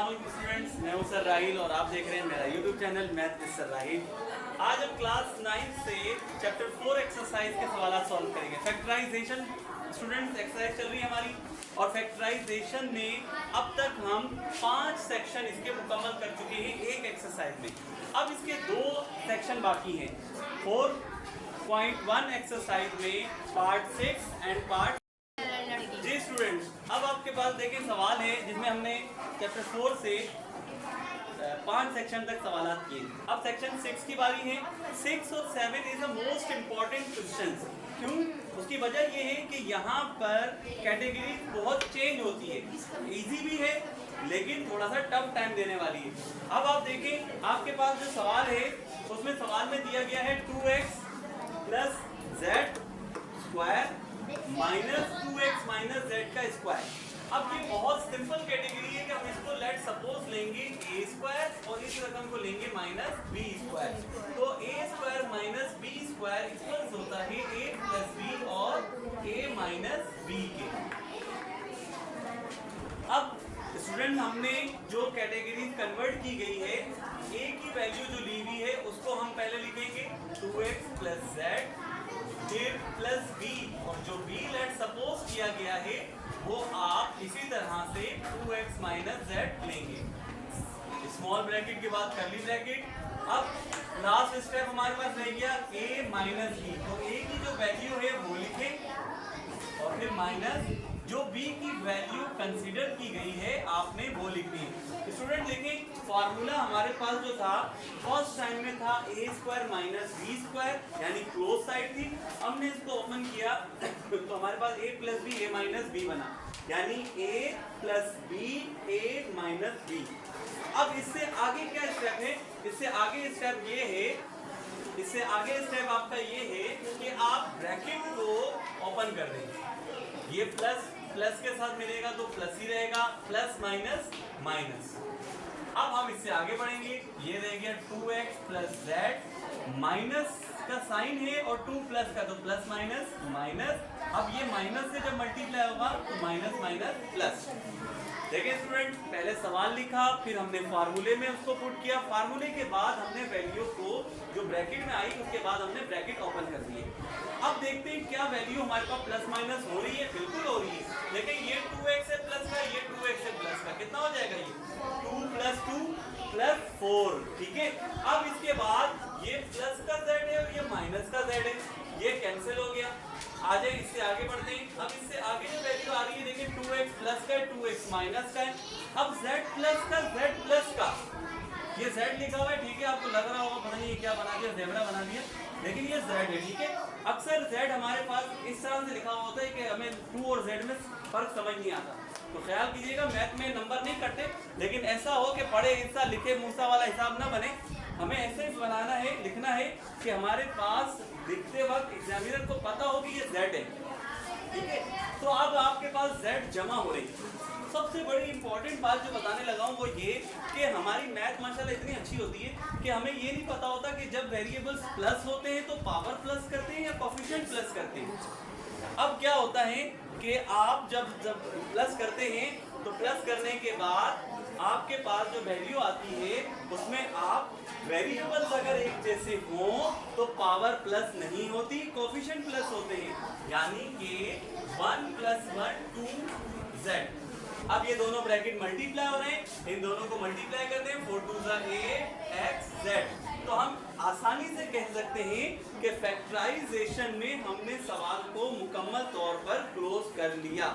Students, मैं हूं sir Rahil और आप देख रहे हैं मेरा YouTube channel math with sir Rahil. आज हम क्लास 9 से चैप्टर 4 एक्सरसाइज के सवाल सॉल्व करेंगे। फैक्टराइजेशन स्टूडेंट्स एक्सरसाइज चल रही है हमारी, और फैक्टराइजेशन में अब तक हम 5 सेक्शन इसके मुकम्मल कर चुके हैं एक एक्सरसाइज में। अब इसके 2 सेक्शन बाकी हैं। 4.1 एक्सरसाइज में part 6 and part G students, अब आपके पास देखिए सवाल है जिसमें हमने चैप्टर 4 से 5 सेक्शन तक सवाल किए। अब सेक्शन 6 की बारी है। 6 और 7 is the most important questions. क्यों? उसकी वजह ये है कि यहाँ पर कैटेगरी बहुत चेंज होती है। इजी भी है लेकिन थोड़ा सा टफ टाइम देने वाली है। अब आप देखें आपके पास जो सवाल है उसमें सवाल में दिया गया है 2x plus Z square minus 2x minus Z का स्क्वायर। अब ये बहुत सिंपल कैटेगरी है कि हम इसको लेट सपोज लेंगे ए स्क्वायर और इस रकम को लेंगे माइनस बी स्क्वायर। तो A square minus B square equals होता है ए प्लस बी और ए माइनस बी के। अब स्टूडेंट हमने जो कैटेगरी कन्वर्ट की गई है, ए की वैल्यू जो ली हुई है उसको हम पहले लिखेंगे 2x प्लस जेड फिर प्लस बी, और जो बी लेट सपोज किया गया है वो आप इसी तरह से 2x माइनस जेड लेंगे। स्मॉल ब्रैकेट के बाद कर्ली ब्रैकेट। अब लास्ट स्टेप हमारे पास रह गया a माइनस बी। तो a की जो वैल्यू है वो लिखें और फिर माइनस जो b की वैल्यू कंसीडर की गई है आपने वो लिखनी है। स्टूडेंट देखें फॉर्मूला हमारे पास जो था फर्स्ट टाइम में था a square minus B square, यानी क्लोज साइड थी। हमने इसको ओपन किया तो हमारे पास a plus B A minus B बना, यानी a plus B A minus B. अब इससे आगे क्या स्टेप है? इससे आगे स्टेप ये है, इससे आगे स्टेप आपका ये है कि आप ब्रैकेट को ओपन कर दें। ये प्लस प्लस के साथ मिलेगा तो प्लस ही रहेगा, प्लस माइनस माइनस। अब हम इससे आगे बढ़ेंगे। ये रह गया 2x प्लस जेड, माइनस का साइन है और 2 प्लस का तो प्लस माइनस माइनस। अब ये माइनस से जब मल्टीप्लाई होगा तो माइनस माइनस प्लस। देखिए स्टूडेंट, पहले सवाल लिखा फिर हमने फार्मूले में उसको पुट किया। फार्मूले के बाद हमने वैल्यू को जो ब्रैकेट में आई उसके बाद हमने ब्रैकेट ओपन कर दिए। अब देखते हैं क्या वैल्यू हमारे पास प्लस माइनस हो रही है। बिल्कुल हो रही है। लेकिन ये 2x से प्लस का, ये 2x से प्लस का कितना हो जाएगा? ये 2 प्लस 2 प्लस 4। ठीक है। अब इसके बाद ये प्लस का z है और ये माइनस का z है, ये कैंसिल हो गया। आ जाए इससे आगे बढ़ते हैं। अब इससे आगे जो वैल्यू आ रही है देखिए 2x प्लस का है, 2x माइनस का है। अब z प्लस का, z प्लस का, ये z लिखा हुआ है। ठीक है, आपको लग रहा होगा पता नहीं ये क्या बना दिया, ज़ेब्रा बना दिया, लेकिन ये z है। ठीक है, अक्सर z हमारे पास इस तरह से लिखा हुआ होता है कि हमें 2 और z में फर्क समझ नहीं आता। तो ख्याल कीजिएगा मैथ में नंबर नहीं कटते, लेकिन ऐसा हो कि पढ़े हिस्सा लिखे मूसा वाला हिसाब ना बने। हमें ऐसे बनाना है, लिखना है कि हमारे पास लिखते वक्त एग्जामिनर को पता हो कि ये z है। ठीक है, तो अब आपके पास z जमा हो रही है। सबसे बड़ी इंपॉर्टेंट बात जो बताने लगा हूँ वो ये कि हमारी मैथ माशाल्लाह इतनी अच्छी होती है कि हमें ये नहीं पता होता कि जब वेरिएबल्स प्लस होते हैं तो पावर प्लस करते हैं या कोफिशिएंट प्लस करते हैं। अब क्या होता है कि आप जब प्लस करते हैं तो प्लस करने के बाद आपके पास जो वैल्यू आती है उसमें आप वेरिएबल्स अगर एक जैसे हो तो पावर प्लस नहीं होती, कोफिशिएंट प्लस होते हैं, यानी कि 1 + 1 2z। अब ये दोनों ब्रैकेट मल्टीप्लाई हो रहे हैं, इन दोनों को मल्टीप्लाई करते हैं 4 2 8xz। तो हम आसानी से कह सकते हैं कि फैक्टराइजेशन में हमने सवाल को मुकम्मल तौर पर क्लोज कर लिया।